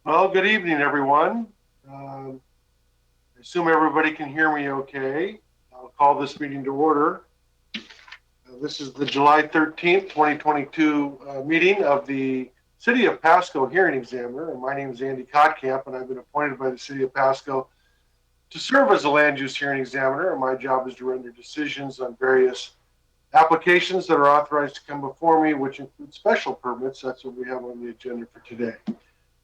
Well, good evening, everyone. I assume everybody can hear me okay. I'll call this meeting to order. This is the July 13th, 2022 meeting of the City of Pasco Hearing Examiner. And my name is Andy Kottkamp, and I've been appointed by the City of Pasco to serve as a land use hearing examiner. And my job is to render decisions on various applications that are authorized to come before me, which include special permits. That's what we have on the agenda for today.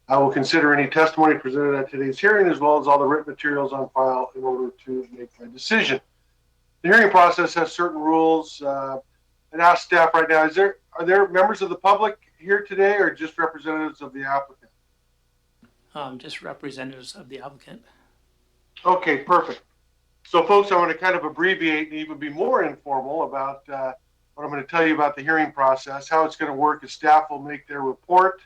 I will consider any testimony presented at today's hearing, as well as all the written materials on file in order to make my decision. The hearing process has certain rules. And ask staff right now, are there members of the public here today or just representatives of the applicant? Just representatives of the applicant. Okay, perfect. So folks, I want to kind of abbreviate and even be more informal about what I'm going to tell you about the hearing process. How it's going to work is staff will make their report,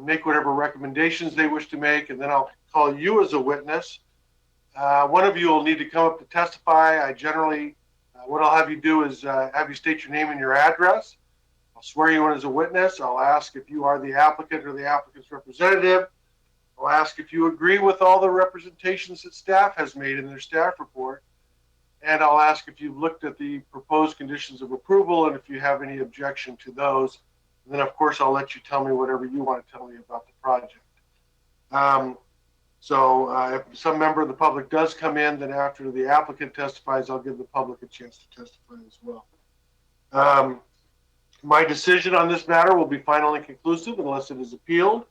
make whatever recommendations they wish to make, and then I'll call you as a witness. One of you will need to come up to testify. I generally, what I'll have you do is have you state your name and your address. I'll swear you in as a witness. I'll ask if you are the applicant or the applicant's representative. I'll ask if you agree with all the representations that staff has made in their staff report. And I'll ask if you've looked at the proposed conditions of approval and if you have any objection to those. And then, of course, I'll let you tell me whatever you want to tell me about the project. If some member of the public does come in, then after the applicant testifies, I'll give the public a chance to testify as well. My decision on this matter will be final and conclusive unless it is appealed.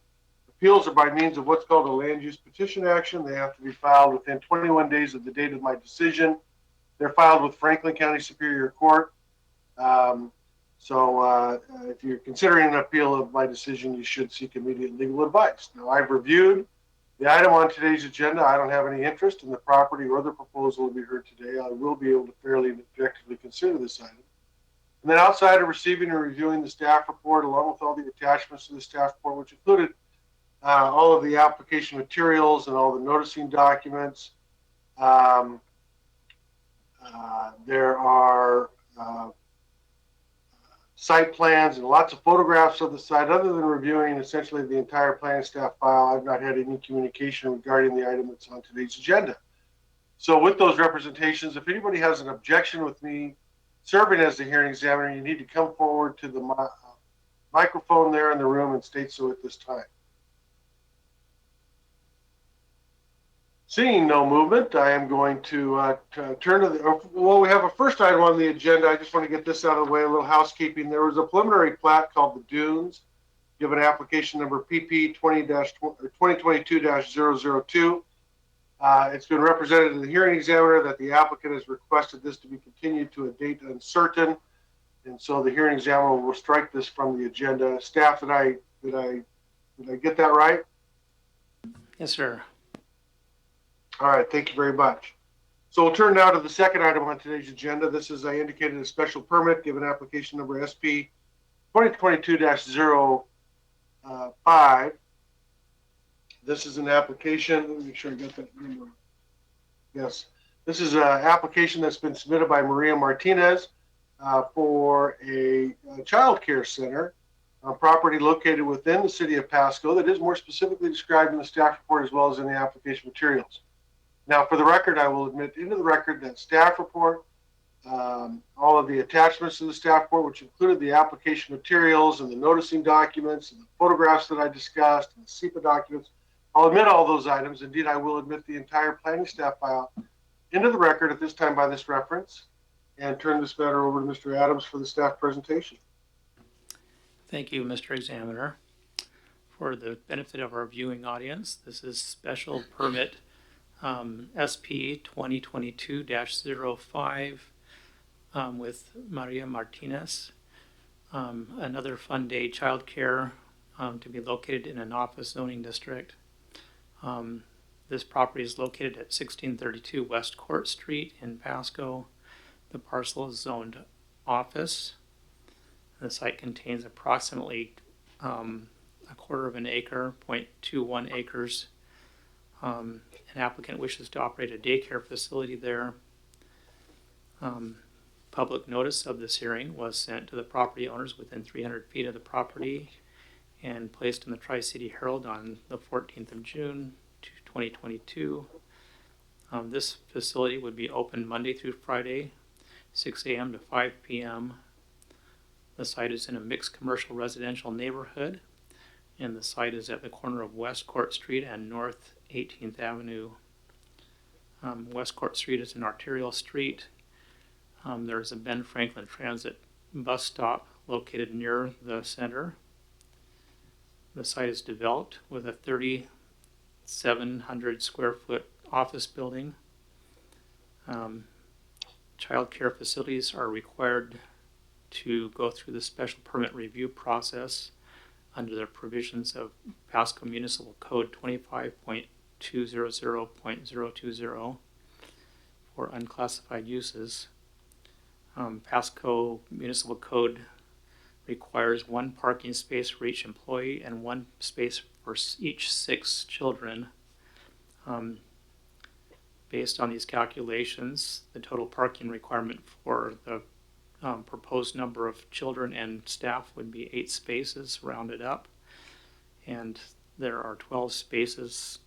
Appeals are by means of what's called a land use petition action. They have to be filed within 21 days of the date of my decision. They're filed with Franklin County Superior Court. If you're considering an appeal of my decision, you should seek immediate legal advice. Now, I've reviewed the item on today's agenda. I don't have any interest in the property or the proposal to be heard today. I will be able to fairly and objectively consider this item. And then outside of receiving and reviewing the staff report, along with all the attachments to the staff report, which included all of the application materials and all the noticing documents, there are site plans and lots of photographs of the site. Other than reviewing essentially the entire planning staff file, I've not had any communication regarding the item that's on today's agenda. So with those representations, if anybody has an objection with me serving as the hearing examiner, you need to come forward to the microphone there in the room and state so at this time. Seeing no movement, I am going to turn to we have a first item on the agenda. I just want to get this out of the way, a little housekeeping. There was a preliminary plat called the Dunes, given application number PP 2022-002. It's been represented to the hearing examiner that the applicant has requested this to be continued to a date uncertain. And so the hearing examiner will strike this from the agenda. Staff, did I get that right? Yes, sir. All right, thank you very much. So we'll turn now to the second item on today's agenda. This is, I indicated, a special permit given application number SP 2022-05. This is an application, let me make sure I got that number. Yes, this is an application that's been submitted by Maria Martinez for a child care center on property located within the city of Pasco that is more specifically described in the staff report as well as in the application materials. Now, for the record, I will admit into the record that staff report, all of the attachments to the staff report, which included the application materials and the noticing documents and the photographs that I discussed and the SEPA documents, I'll admit all those items. Indeed, I will admit the entire planning staff file into the record at this time by this reference and turn this matter over to Mr. Adams for the staff presentation. Thank you, Mr. Examiner. For the benefit of our viewing audience, this is special permit SP 2022-05 with Maria Martinez. Another Fun Day childcare to be located in an office zoning district. This property is located at 1632 West Court Street in Pasco. The parcel is zoned office. The site contains approximately a quarter of an acre, 0.21 acres. An applicant wishes to operate a daycare facility there. Public notice of this hearing was sent to the property owners within 300 feet of the property and placed in the Tri-City Herald on the 14th of June, 2022. This facility would be open Monday through Friday, 6 a.m. to 5 p.m. The site is in a mixed commercial residential neighborhood, and the site is at the corner of West Court Street and North 18th Avenue. West Court Street is an arterial street. There's a Ben Franklin Transit bus stop located near the center. The site is developed with a 3,700 square foot office building. Child care facilities are required to go through the special permit review process under the provisions of Pasco Municipal Code 25.200.020 for unclassified uses. Pasco Municipal Code requires one parking space for each employee and one space for each 6 children. Based on these calculations, the total parking requirement for the proposed number of children and staff would be 8 spaces rounded up, and there are 12 spaces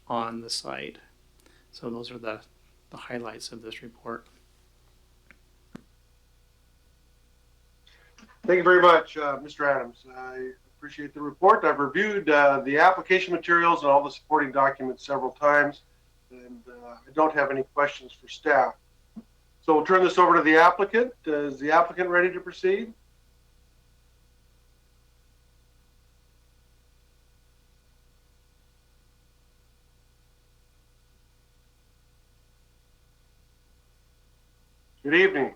on the site. So those are the highlights of this report. Thank you very much, Mr. Adams. I appreciate the report. I've reviewed the application materials and all the supporting documents several times, and I don't have any questions for staff. So we'll turn this over to the applicant. Is the applicant ready to proceed? Good evening.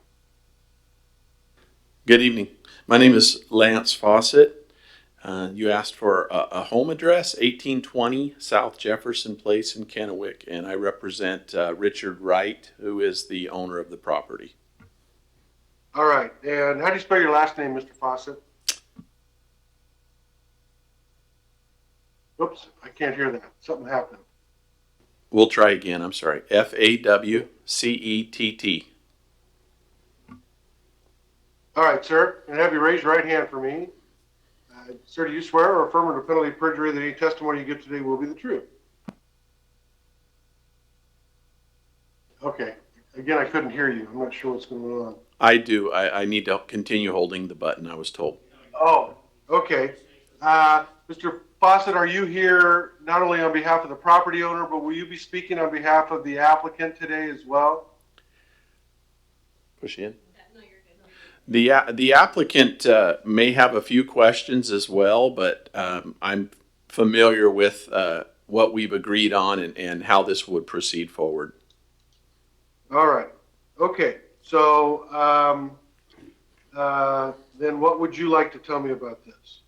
Good evening. My name is Lance Fawcett. You asked for a home address, 1820 South Jefferson Place in Kennewick, and I represent Richard Wright, who is the owner of the property. All right. And how do you spell your last name, Mr. Fawcett? Oops, I can't hear that. Something happened. We'll try again. I'm sorry. Fawcett. All right, sir. And have you raise your right hand for me? Sir, do you swear or affirm under penalty of perjury that any testimony you give today will be the truth? Okay. Again, I couldn't hear you. I'm not sure what's going on. I do. I need to continue holding the button, I was told. Oh, okay. Mr. Fawcett, are you here not only on behalf of the property owner, but will you be speaking on behalf of the applicant today as well? Push in. The applicant may have a few questions as well, but I'm familiar with what we've agreed on and how this would proceed forward. All right. Okay. So then what would you like to tell me about this?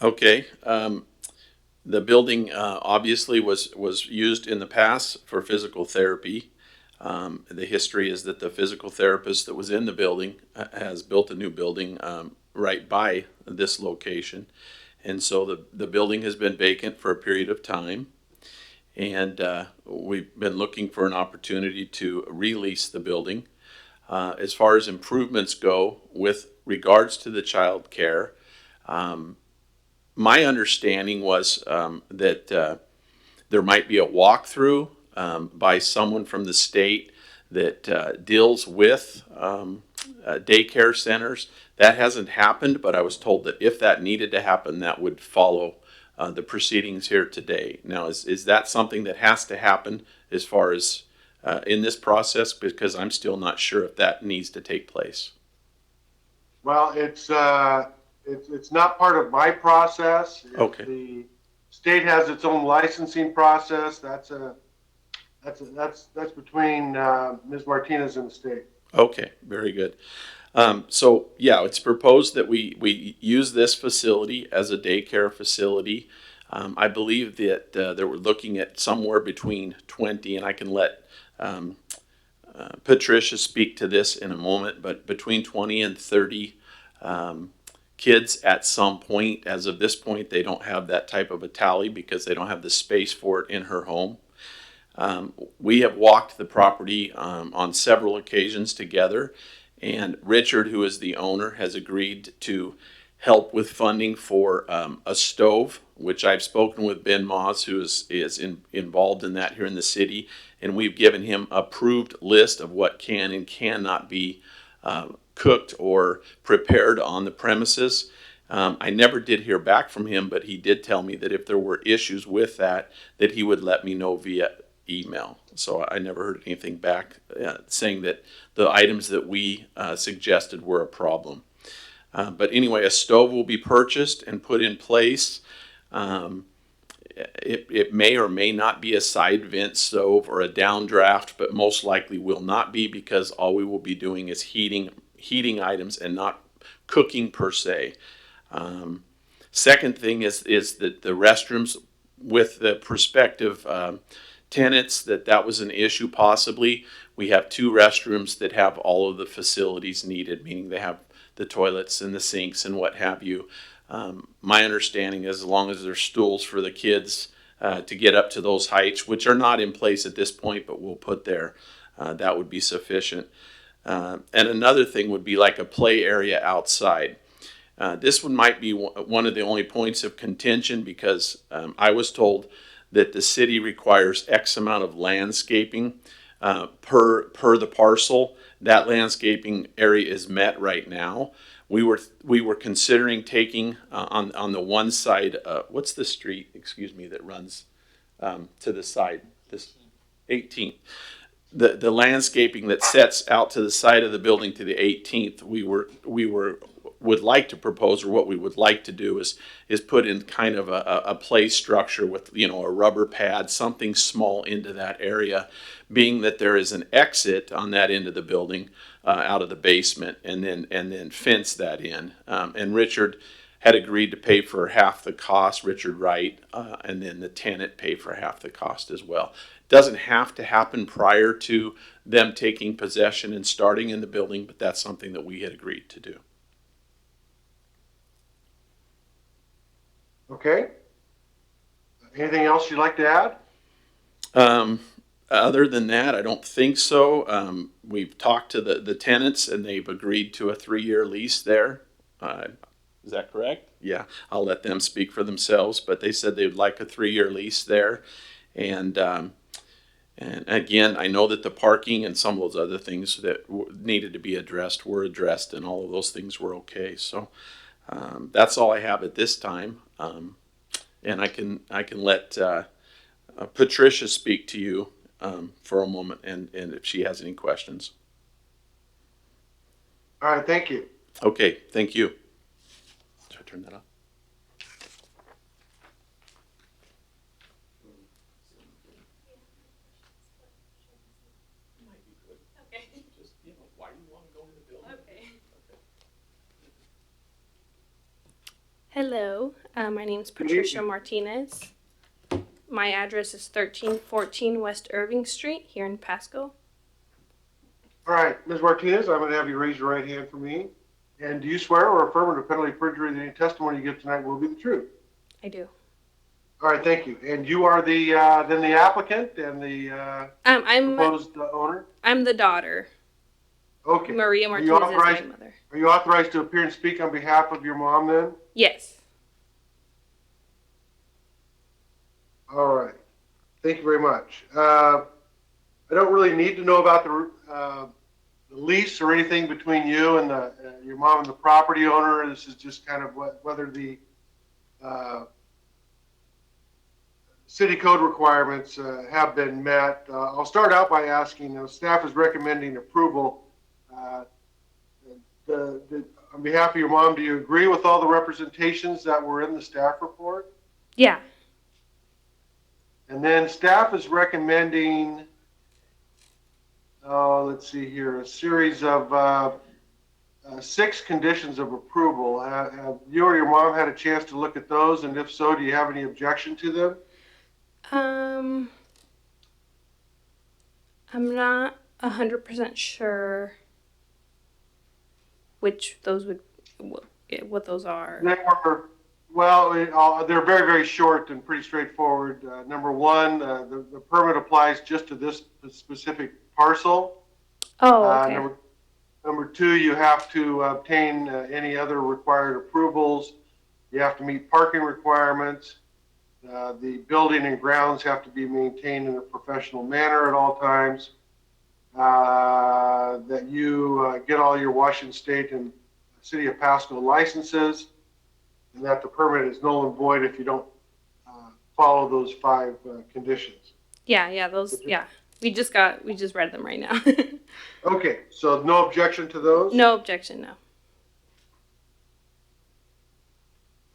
Okay. The building obviously was used in the past for physical therapy. The history is that the physical therapist that was in the building has built a new building right by this location. And so the building has been vacant for a period of time. And we've been looking for an opportunity to release the building. As far as improvements go with regards to the child care, my understanding was that there might be a walkthrough by someone from the state that deals with daycare centers. That hasn't happened, but I was told that if that needed to happen, that would follow the proceedings here today. Now, is that something that has to happen as far as in this process? Because I'm still not sure if that needs to take place. Well, it's not part of my process. Okay. The state has its own licensing process. That's between Ms. Martinez and the state. Okay, very good. So yeah, it's proposed that we use this facility as a daycare facility. I believe that they were looking at somewhere between 20, and I can let Patricia speak to this in a moment, but between 20 and 30 kids at some point. As of this point, they don't have that type of a tally because they don't have the space for it in her home. We have walked the property on several occasions together, and Richard, who is the owner, has agreed to help with funding for a stove, which I've spoken with Ben Moss, who is involved in that here in the city, and we've given him approved list of what can and cannot be cooked or prepared on the premises. I never did hear back from him, but he did tell me that if there were issues with that he would let me know via email. So I never heard anything back saying that the items that we suggested were a problem. But anyway, a stove will be purchased and put in place. It may or may not be a side vent stove or a downdraft, but most likely will not be, because all we will be doing is heating items and not cooking per se. Second thing is that the restrooms with the prospective tenants, that was an issue possibly. We have 2 restrooms that have all of the facilities needed, meaning they have the toilets and the sinks and what have you. My understanding is as long as there's stools for the kids to get up to those heights, which are not in place at this point, but we'll put there, that would be sufficient. And another thing would be like a play area outside. This one might be one of the only points of contention, because I was told that the city requires X amount of landscaping per the parcel. That landscaping area is met right now. We were considering taking on the one side. What's the street? Excuse me, that runs to the side. This 18th. The landscaping that sets out to the side of the building to the 18th. Would like to propose, or what we would like to do is put in kind of a play structure with a rubber pad, something small into that area, being that there is an exit on that end of the building out of the basement, and then fence that in. And Richard had agreed to pay for half the cost, Richard Wright, and then the tenant pay for half the cost as well. Doesn't have to happen prior to them taking possession and starting in the building, but that's something that we had agreed to do. Okay. Anything else you'd like to add? Other than that, I don't think so. We've talked to the tenants, and they've agreed to a 3-year lease there. Is that correct? Yeah, I'll let them speak for themselves, but they said they'd like a 3-year lease there. And again, I know that the parking and some of those other things that needed to be addressed were addressed, and all of those things were okay. So that's all I have at this time. And I can let Patricia speak to you for a moment, and if she has any questions. All right, thank you. Okay, thank you. Should I turn that off? Hello, my name is Patricia Martinez. My address is 1314 West Irving Street here in Pasco. All right, Ms. Martinez, I'm going to have you raise your right hand for me. And do you swear or affirm under penalty of perjury that any testimony you give tonight will be the truth? I do. All right, thank you. And you are then the applicant and the proposed owner? I'm the daughter. Okay. Maria Martinez is my mother. Are you authorized to appear and speak on behalf of your mom then? Yes. All right. Thank you very much. I don't really need to know about the lease or anything between you and your mom and the property owner. This is just kind of whether the city code requirements have been met. I'll start out by asking, staff is recommending approval. On behalf of your mom, do you agree with all the representations that were in the staff report? Yeah. And then staff is recommending, let's see here, a series of 6 conditions of approval. Have you or your mom had a chance to look at those? And if so, do you have any objection to them? I'm not 100% sure which those what those are. They're very, very short and pretty straightforward. Number 1, the permit applies just to this specific parcel. Oh, okay. Number two, you have to obtain any other required approvals. You have to meet parking requirements. The building and grounds have to be maintained in a professional manner at all times. That you get all your Washington State and City of Pasco licenses, and that the permit is null and void if you don't follow those 5 conditions. Yeah, those, yeah. We just read them right now. Okay, so no objection to those? No objection, no.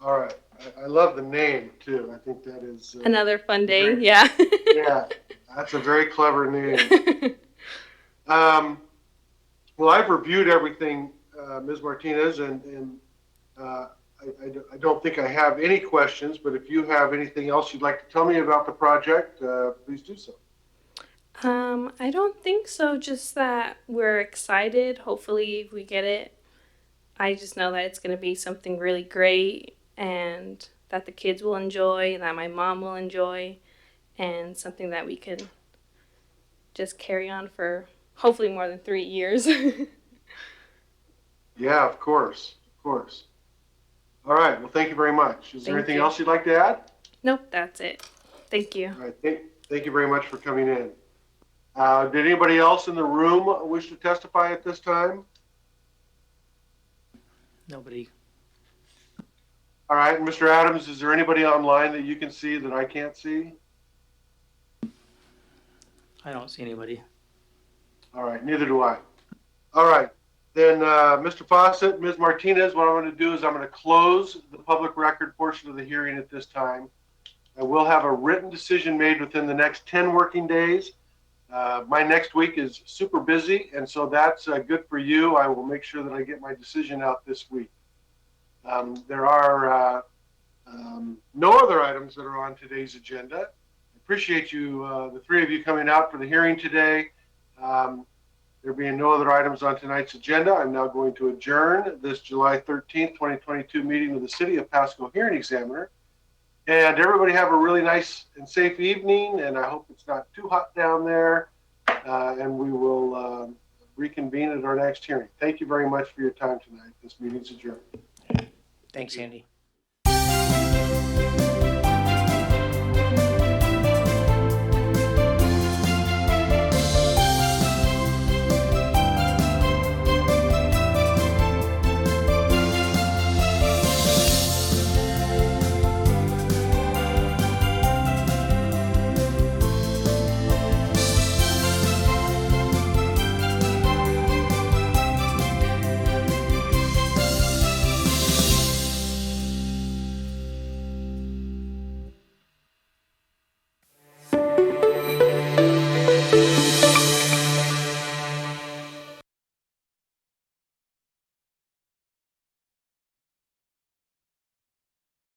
All right. I love the name too. I think that is Another fun day, great. yeah. Yeah, that's a very clever name. Well, I've reviewed everything, Ms. Martinez, and I don't think I have any questions, but if you have anything else you'd like to tell me about the project, please do so. I don't think so, just that we're excited. Hopefully if we get it, I just know that it's going to be something really great and that the kids will enjoy, that my mom will enjoy, and something that we can just carry on for hopefully more than 3 years. Yeah, of course, of course. All right, well, thank you very much. Is there Thank anything you. else you'd like to add? Nope, that's it. Thank you. All right, thank you very much for coming in. Did anybody else in the room wish to testify at this time? Nobody. All right, Mr. Adams, is there anybody online that you can see that I can't see? I don't see anybody. All right, neither do I. All right, then Mr. Fawcett, Ms. Martinez, what I'm going to do is I'm going to close the public record portion of the hearing at this time. I will have a written decision made within the next 10 working days. My next week is super busy, and so that's good for you. I will make sure that I get my decision out this week. There are no other items that are on today's agenda. I appreciate you, the 3 of you, coming out for the hearing today. There being no other items on tonight's agenda, I'm now going to adjourn this July 13th, 2022 meeting with the City of Pasco Hearing Examiner. And everybody have a really nice and safe evening, and I hope it's not too hot down there. And we will reconvene at our next hearing. Thank you very much for your time tonight. This meeting's adjourned. Thanks, Andy.